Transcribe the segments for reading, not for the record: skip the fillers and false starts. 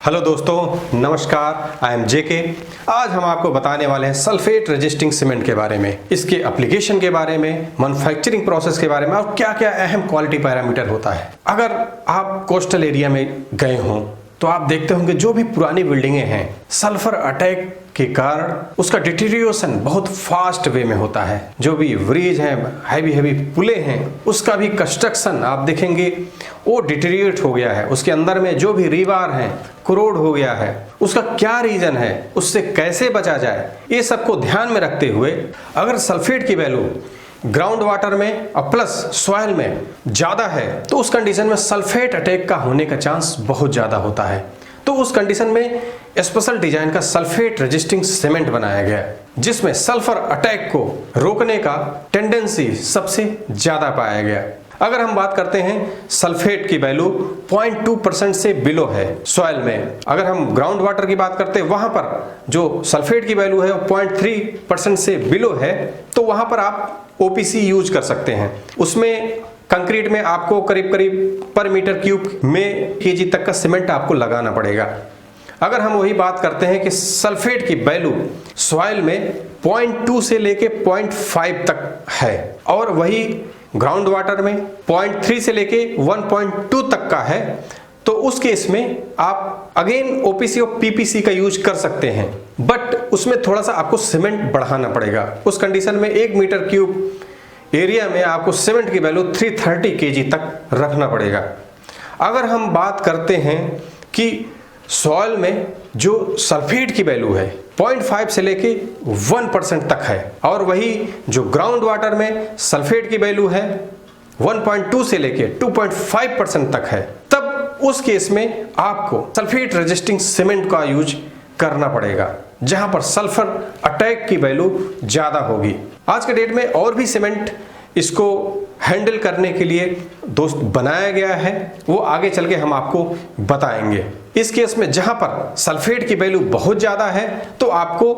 Hello दोस्तों, नमस्कार। I am जेके। आज हम आपको बताने वाले हैं सल्फेट रेजिस्टिंग सीमेंट के बारे में, इसके एप्लीकेशन के बारे में, मैन्युफैक्चरिंग प्रोसेस के बारे में और क्या क्या अहम क्वालिटी पैरामीटर होता है। अगर आप कोस्टल एरिया में गए हों तो आप देखते होंगे जो भी पुरानी बिल्डिंगें हैं, सल्फर अटैक के कारण उसका डिटीरियोरेशन बहुत फास्ट वे में होता है। जो भी ब्रिज हैं, हैवी पुले हैं, उसका भी कंस्ट्रक्शन आप देखेंगे वो डिटीरियोरेट हो गया है। उसके अंदर में जो भी रीबार हैं करोड हो गया है। उसका क्या रीजन है, उससे कैसे बचा जाए, ये सबको ध्यान में रखते हुए अगर सल्फेट की वैल्यू ग्राउंड वाटर में और प्लस सॉइल में ज़्यादा है तो उस कंडीशन में सल्फेट अटैक का होने का चांस बहुत ज़्यादा होता है। तो उस कंडीशन में स्पेशल डिजाइन का सल्फेट रेजिस्टिंग सीमेंट बनाया गया जिसमें सल्फर अटैक को रोकने का टेंडेंसी सबसे ज़्यादा पाया गया। अगर हम बात करते हैं सल्फेट की वैल्यू 0.2% से बिलो है सॉइल में। अगर हम ग्राउंड वाटर की बात करते हैं वहां पर जो सल्फेट की वैल्यू है वो 0.3% से बिलो है, तो वहां पर आप ओपीसी यूज कर सकते हैं। उसमें कंक्रीट में आपको करीब करीब पर मीटर क्यूब में केजी तक का सीमेंट आपको लगाना पड़ेगा। अगर हम वही बात करते हैं कि सल्फेट की वैल्यू सॉइल में 0.2 से लेके 0.5 तक है और वही ग्राउंड वाटर में 0.3 से लेके 1.2 तक का है, तो उस केस में आप अगेन ओपीसी और पीपीसी का यूज कर सकते हैं, बट उसमें थोड़ा सा आपको सीमेंट बढ़ाना पड़ेगा। उस कंडीशन में 1 मीटर क्यूब एरिया में आपको सीमेंट की वैल्यू 330 केजी तक रखना पड़ेगा। अगर हम बात करते हैं कि सॉइल में जो सल्फेट की वैल्यू है 0.5 से लेके 1% तक है और वही जो ग्राउंड वाटर में सल्फेट की वैल्यू है 1.2 से लेके 2.5% तक है, तब उस केस में आपको सल्फेट रेजिस्टिंग सीमेंट का यूज करना पड़ेगा जहां पर सल्फर अटैक की वैल्यू ज्यादा होगी। आज के डेट में और भी सीमेंट इसको हैंडल करने के लिए दोस्त बनाया गया है, वो आगे चल के हम आपको बताएंगे। इस केस में जहां पर सल्फेट की वैल्यू बहुत ज्यादा है तो आपको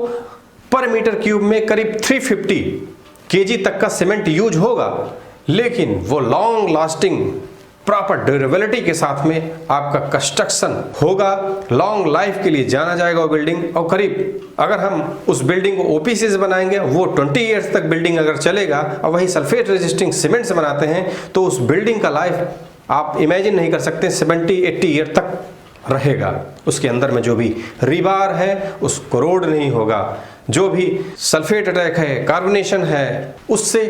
पर मीटर क्यूब में करीब 350 केजी तक का सीमेंट यूज होगा, लेकिन वो लॉन्ग लास्टिंग प्रॉपर ड्यूरेबिलिटी के साथ में आपका कंस्ट्रक्शन होगा। लॉन्ग लाइफ के लिए जाना जाएगा वो बिल्डिंग, और करीब अगर हम उस बिल्डिंग को ओपीसी से बनाएंगे वो 20 ईयर्स तक बिल्डिंग अगर चलेगा और वही सल्फेट रेजिस्टिंग सीमेंट से बनाते हैं तो उस बिल्डिंग का लाइफ आप इमेजिन नहीं कर सकते, 70-80 ईयर तक रहेगा। उसके अंदर में जो भी रीबार है उस करोड नहीं होगा। जो भी सल्फेट अटैक है, कार्बोनेशन है, उससे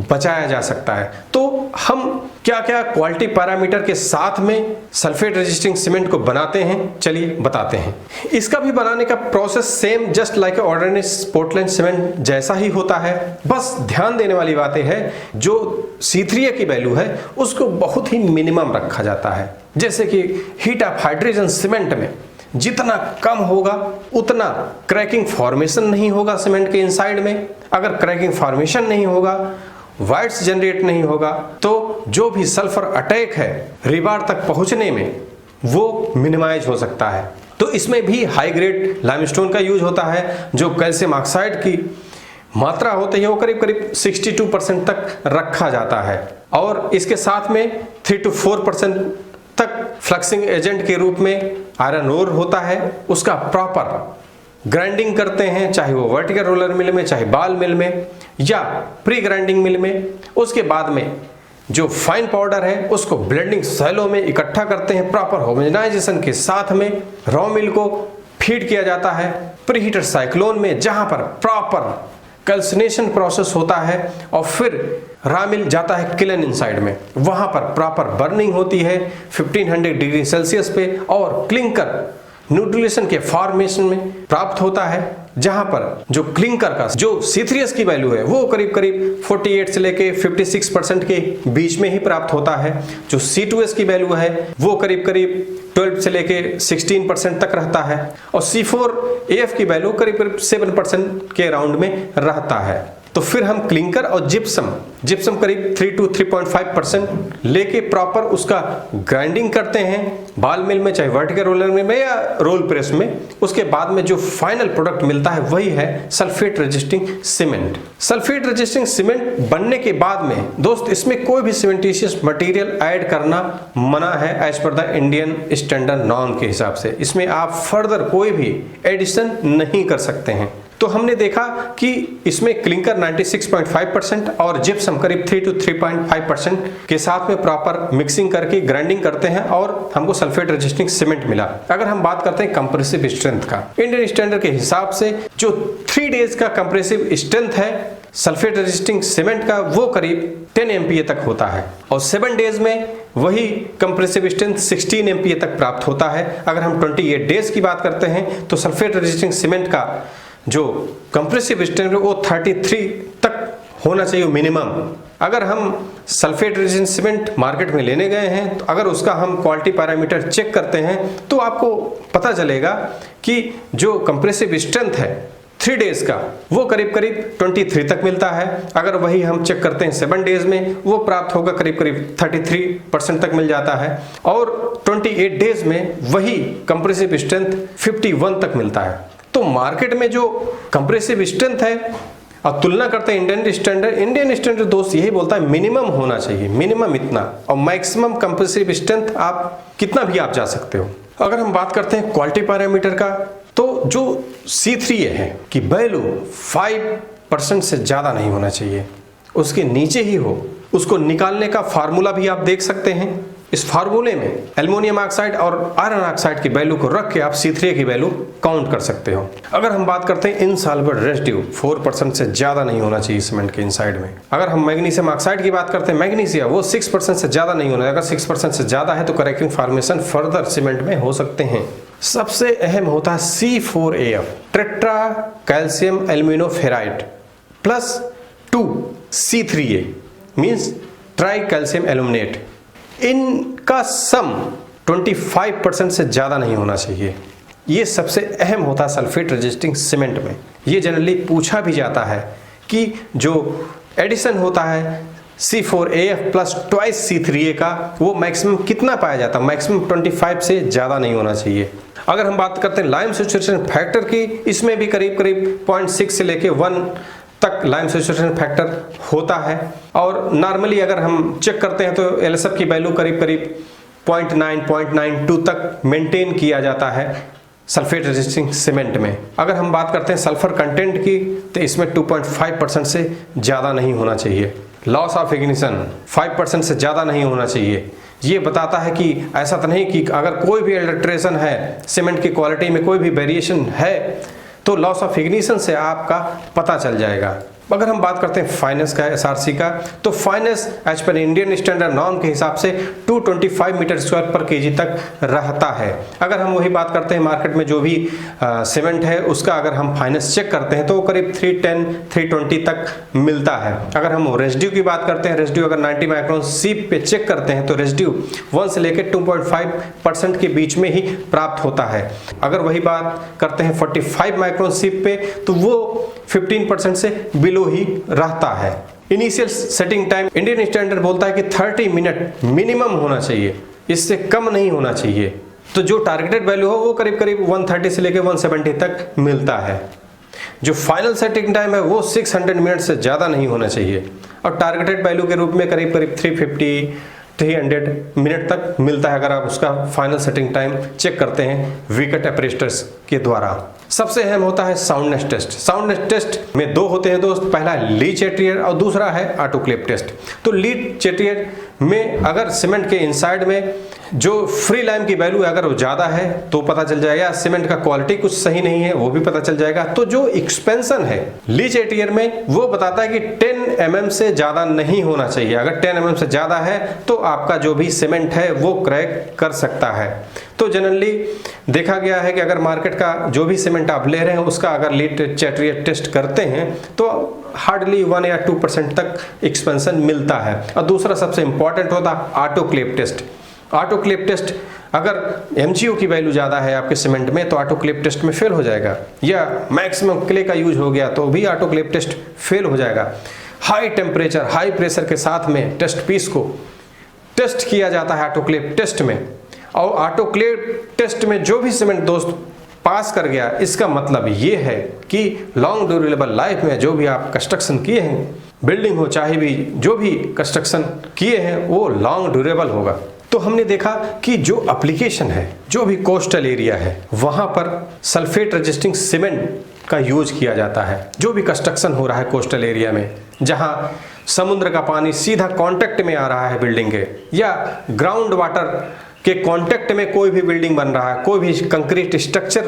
बचाया जा सकता है। तो हम क्या क्या क्वालिटी पैरामीटर के साथ में सल्फेट रेजिस्टिंग सीमेंट को बनाते हैं, चलिए बताते हैं। इसका भी बनाने का process same just like ordinary Portland cement जैसा ही होता है। बस ध्यान देने वाली बातें हैं, जो C3A की वैल्यू है उसको बहुत ही मिनिमम रखा जाता है। जैसे कि हीट ऑफ हाइड्रोजन सीमेंट में जितना कम होगा उतना क्रैकिंग फॉर्मेशन नहीं होगा सीमेंट के इनसाइड में। अगर क्रैकिंग फॉर्मेशन नहीं होगा, वाइड्स जनरेट नहीं होगा, तो जो भी सल्फर अटैक है रीबार तक पहुंचने में वो मिनिमाइज हो सकता है। तो इसमें भी हाई ग्रेड लाइमस्टोन का यूज होता है। जो कैल्शियम ऑक्साइड की मात्रा होती है वो करीब करीब 62% तक रखा जाता है और इसके साथ में 3 to 4% तक फ्लक्सिंग एजेंट के रूप में आयरन ओर होता है। उसका प्रॉपर ग्राइंडिंग करते हैं, चाहे वो वर्टिकल रोलर मिल में, चाहे बाल मिल में या प्री ग्राइंडिंग मिल में। उसके बाद में जो फाइन पाउडर है उसको ब्लेंडिंग सेलों में इकट्ठा करते हैं। प्रॉपर होमोजेनाइजेशन के साथ में रॉ मिल को फीड किया जाता है प्री हीटर साइक्लोन में, जहां पर प्रॉपर कैल्सिनेशन प्रोसेस होता है और फिर रॉ मिल जाता है किलन इनसाइड में। वहां पर प्रॉपर बर्निंग होती है 1500 डिग्री सेल्सियस पे और क्लिंकर न्यूट्रिलेशन के फॉर्मेशन में प्राप्त होता है, जहां पर जो क्लिंकर का जो C3S की वैल्यू है वो करीब करीब 48 से लेके 56% के बीच में ही प्राप्त होता है। जो C2S की वैल्यू है वो करीब करीब 12 से लेके 16% तक रहता है और C4AF की वैल्यू करीब करीब 7% के राउंड में रहता है। तो फिर हम क्लिंकर और जिप्सम करीब 3 to 3.5% लेके प्रॉपर उसका ग्राइंडिंग करते हैं बाल मिल में, चाहे वर्टिकल रोलर में या रोल प्रेस में। उसके बाद में जो फाइनल प्रोडक्ट मिलता है वही है sulphate resisting cement. Sulphate resisting cement बनने के बाद में दोस्त इसमें कोई भी सीमेंटिशियस मटेरियल ऐड करना मना है as per the Indian standard norm के हिसाब से। इसमें आप फर्दर कोई भी एडिशन नहीं कर सकते हैं। तो हमने देखा कि इसमें क्लिंकर 96.5% और जिप्सम करीब 3 to 3.5% के साथ में प्रॉपर मिक्सिंग करके ग्राइंडिंग करते हैं और हमको सल्फेट रेजिस्टिंग सीमेंट मिला। अगर हम बात करते हैं कंप्रेसिव स्ट्रेंथ का, इंडियन स्टैंडर्ड के हिसाब से जो 3 डेज का कंप्रेसिव स्ट्रेंथ है सल्फेट रेजिस्टिंग सीमेंट का वो करीब 10 MPa तक होता है और 7 डेज में वही कंप्रेसिव स्ट्रेंथ 16 MPa तक प्राप्त होता है। अगर हम 28 डेज की बात करते हैं तो सल्फेट रेजिस्टिंग सीमेंट का जो कंप्रेसिव स्ट्रेंथ है वो 33 तक होना चाहिए मिनिमम। अगर हम सल्फेट रेजिस्टेंट सीमेंट मार्केट में लेने गए हैं तो अगर उसका हम क्वालिटी पैरामीटर चेक करते हैं तो आपको पता चलेगा कि जो कंप्रेसिव स्ट्रेंथ है 3 डेज का वो करीब 23 तक मिलता है। अगर वही हम चेक करते हैं 7 डेज में वो प्राप्त होगा करीब 33% तक मिल जाता है और 28 डेज में वही कंप्रेसिव स्ट्रेंथ 51 तक मिलता है। तो मार्केट में जो कंप्रेसिव स्ट्रेंथ है और तुलना करते हैं इंडियन स्टैंडर्ड दोस्त यही बोलता है मिनिमम होना चाहिए, मिनिमम इतना, और मैक्सिमम कंप्रेसिव स्ट्रेंथ आप कितना भी आप जा सकते हो। अगर हम बात करते हैं क्वालिटी पैरामीटर का तो जो C3A है कि वैल्यू 5% से ज्यादा नहीं होना चाहिए, उसके नीचे ही हो। उसको निकालने का फार्मूला भी आप देख सकते हैं। इस फार्मूले में एल्युमिनियम ऑक्साइड और आयरन ऑक्साइड की वैल्यू को रख के आप C3A की वैल्यू काउंट कर सकते हो। अगर हम बात करते हैं इनसॉल्युबल रेसिड्यू 4% से ज्यादा नहीं होना चाहिए सीमेंट के इनसाइड में। अगर हम मैग्नीशियम ऑक्साइड की बात करते हैं मैग्नीशिया वो 6% से ज्यादा नहीं होना। अगर 6% से ज्यादा है तो क्रैकिंग फॉर्मेशन फर्दर सीमेंट में हो सकते हैं। सबसे अहम होता है C4AF tetra calcium aluminoferrite plus 2 C3A means tri calcium aluminate. इनका सम 25% से ज्यादा नहीं होना चाहिए। ये सबसे अहम होता है सल्फेट रेजिस्टिंग सीमेंट में। ये जनरली पूछा भी जाता है कि जो एडिशन होता है C4AF प्लस ट्वाइस C3A का वो मैक्सिमम कितना पाया जाता है, मैक्सिमम 25 से ज्यादा नहीं होना चाहिए। अगर हम बात करते हैं लाइम सैचुरेशन फैक्टर की, इसमें भी करीब 0.6 से लेके 1 तक लाइम सैचुरेशन फैक्टर होता है और नॉर्मली अगर हम चेक करते हैं तो LSF की वैल्यू करीब 0.9-0.92 तक मेंटेन किया जाता है सल्फेट रेजिस्टिंग सीमेंट में। अगर हम बात करते हैं सल्फर कंटेंट की तो इसमें 2.5% से ज़्यादा नहीं होना चाहिए। लॉस ऑफ इग्निशन 5% से ज़्यादा नहीं होना चाहिए। ये बताता है कि ऐसा तो नहीं कि अगर कोई भी अल्टरेशन है सीमेंट की क्वालिटी में, कोई भी वेरिएशन है तो लॉस ऑफ इग्निशन से आपका पता चल जाएगा। अगर हम बात करते हैं फाइनेंस का, SRC का, तो finance as per Indian standard norm के हिसाब से 225 मीटर स्क्वायर पर केजी तक रहता है। अगर हम वही बात करते हैं मार्केट में जो भी सीमेंट है उसका अगर हम फाइनेंस चेक करते हैं तो करीब 310-320 तक मिलता है। अगर हम रेजिड्यू की बात करते हैं, रेजिड्यू अगर 90 माइक्रोन सीप पे चेक करते हैं तो रेजिड्यू 1 से लेकर 2.5% के बीच में ही प्राप्त होता है। अगर वही बात करते हैं 45 माइक्रोन सीप पे तो वो 15% से बिलो ही रहता है। Initial setting time Indian standard बोलता है कि 30 मिनट मिनिमम होना चाहिए, इससे कम नहीं होना चाहिए। तो जो टारगेटेड वैल्यू हो वो करीब 130 से लेकर 170 तक मिलता है। जो फाइनल सेटिंग टाइम है वो 600 मिनट से ज़्यादा नहीं होना चाहिए और टारगेटेड वैल्यू के रूप में करीब 350-300 मिनट तक मिलता है अगर आप उसका फाइनल सेटिंग टाइम चेक करते हैं विकेट ऑपरेटर्स के द्वारा। सबसे अहम होता है साउंडनेस टेस्ट। साउंडनेस टेस्ट में 2 होते हैं दोस्त, पहला ली चेट्रियर और दूसरा है ऑटोक्लेव टेस्ट। तो ली चेट्रियर में अगर सीमेंट के इनसाइड में जो फ्री लाइम की वैल्यू अगर वो ज़्यादा है तो पता चल जाएगा, सीमेंट का क्वालिटी कुछ सही नहीं है वो भी पता चल जाएगा। तो जो एक्सपेंशन है ली चेट्रियर में वो बताता है कि 10 mm से ज़्यादा नहीं होना चाहिए। अगर 10 mm से ज़्यादा है तो आपका जो भी सीमेंट है वो क्रैक कर सकता है। तो जनरली देखा गया है कि अगर मार्केट का जो भी सीमेंट आप ले रहे हैं उसका अगर ली चेट्रियर टेस्ट करते हैं तो हार्डली 1 या 2% तक एक्सपेंशन मिलता है। और दूसरा सबसे इंपॉर्टेंट होता है ऑटोक्लेव टेस्ट। ऑटोक्लेव टेस्ट, अगर एमजीओ की वैल्यू ज़्यादा है आपके सीमेंट में तो ऑटोक्लेव टेस्ट में फेल हो जाएगा, या मैक्सिमम क्ले का यूज हो गया तो भी ऑटोक्लेव टेस्ट फेल हो जाएगा। हाई टेम्परेचर, हाई प्रेशर के साथ में टेस्ट पीस को टेस्ट किया जाता है ऑटोक्लेव टेस्ट में, और ऑटोक्लेव टेस्ट में जो भी सीमेंट दोस्त पास कर गया, इसका मतलब ये है कि लॉन्ग ड्यूरेबल लाइफ में जो भी आप कंस्ट्रक्शन किए हैं, बिल्डिंग हो चाहे भी जो भी कंस्ट्रक्शन किए हैं, वो लॉन्ग ड्यूरेबल होगा। तो हमने देखा कि जो एप्लीकेशन है, जो भी कोस्टल एरिया है, वहाँ पर सल्फेट रेजिस्टिंग सीमेंट का यूज किया जाता है। जो भी कंस्ट्रक्शन हो रहा है कोस्टल एरिया में, जहाँ समुद्र का पानी सीधा कांटेक्ट में आ रहा है बिल्डिंग के, या ग्राउंड वाटर के कांटेक्ट में कोई भी बिल्डिंग बन रहा है, कोई भी कंक्रीट स्ट्रक्चर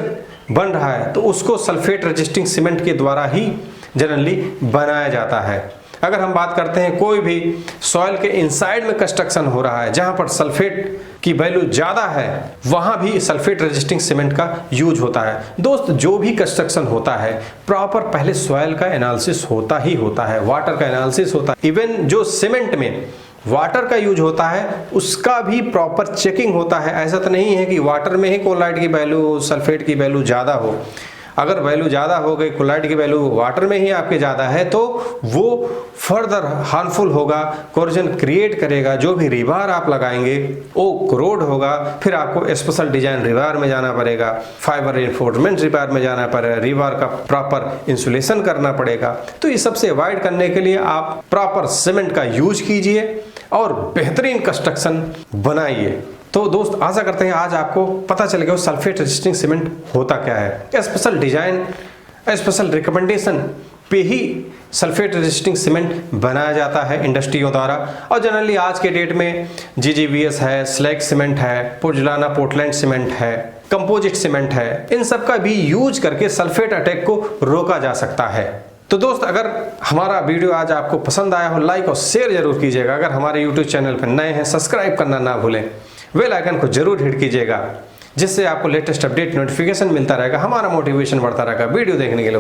बन रहा है, तो उसको सल्फेट रेजिस्टिंग सीमेंट के द्वारा ही जनरली बनाया जाता है। अगर हम बात करते हैं कोई भी सॉइल के इनसाइड में कंस्ट्रक्शन हो रहा है, जहां पर सल्फेट की वैल्यू ज़्यादा है, वहां भी सल्फेट रेजिस्टिंग सीमेंट का यूज होता है। दोस्त, जो भी कंस्ट्रक्शन होता है प्रॉपर पहले सॉइल का एनालिसिस होता ही होता है, वाटर का एनालिसिस होता है। इवन जो सीमेंट में वाटर का यूज होता है उसका भी प्रॉपर चेकिंग होता है। ऐसा तो नहीं है कि वाटर में ही कोलाइड की वैल्यू, सल्फेट की वैल्यू ज़्यादा हो। अगर वैल्यू ज़्यादा हो गई, कोलाइड की वैल्यू वाटर में ही आपके ज़्यादा है, तो वो फर्दर हार्मफुल होगा, कोरोजन क्रिएट करेगा। जो भी रिबार आप लगाएंगे वो कोरोड होगा, फिर आपको स्पेशल डिजाइन रिबार में जाना पड़ेगा, फाइबर रिइंफोर्समेंट रिबार में जाना पड़ेगा, रिबार का प्रॉपर इंसुलेशन करना पड़ेगा। तो ये सबसे अवॉइड करने के लिए आप प्रॉपर सीमेंट का यूज कीजिए और बेहतरीन कंस्ट्रक्शन बनाइए। तो दोस्त, आशा करते हैं आज आपको पता चल गया सल्फेट रेजिस्टिंग सीमेंट होता क्या है। स्पेशल डिजाइन, स्पेशल रिकमेंडेशन पे ही सल्फेट रेजिस्टिंग सीमेंट बनाया जाता है इंडस्ट्रियों द्वारा। और जनरली आज के डेट में जीजीवीएस है, स्लैग सीमेंट है, पोर्टलैंड पोर्टलैंड सीमेंट है, कंपोजिट सीमेंट है, इन सब का भी यूज करके सल्फेट अटैक को रोका जा सकता है। तो दोस्त, अगर हमारा वीडियो आज आपको पसंद आया हो, लाइक और शेयर जरूर कीजिएगा। अगर हमारे यूट्यूब चैनल पर नए हैं, सब्सक्राइब करना ना भूलें, बेल आइकन को जरूर हिट कीजिएगा, जिससे आपको लेटेस्ट अपडेट नोटिफिकेशन मिलता रहेगा, हमारा मोटिवेशन बढ़ता रहेगा वीडियो देखने के लिए।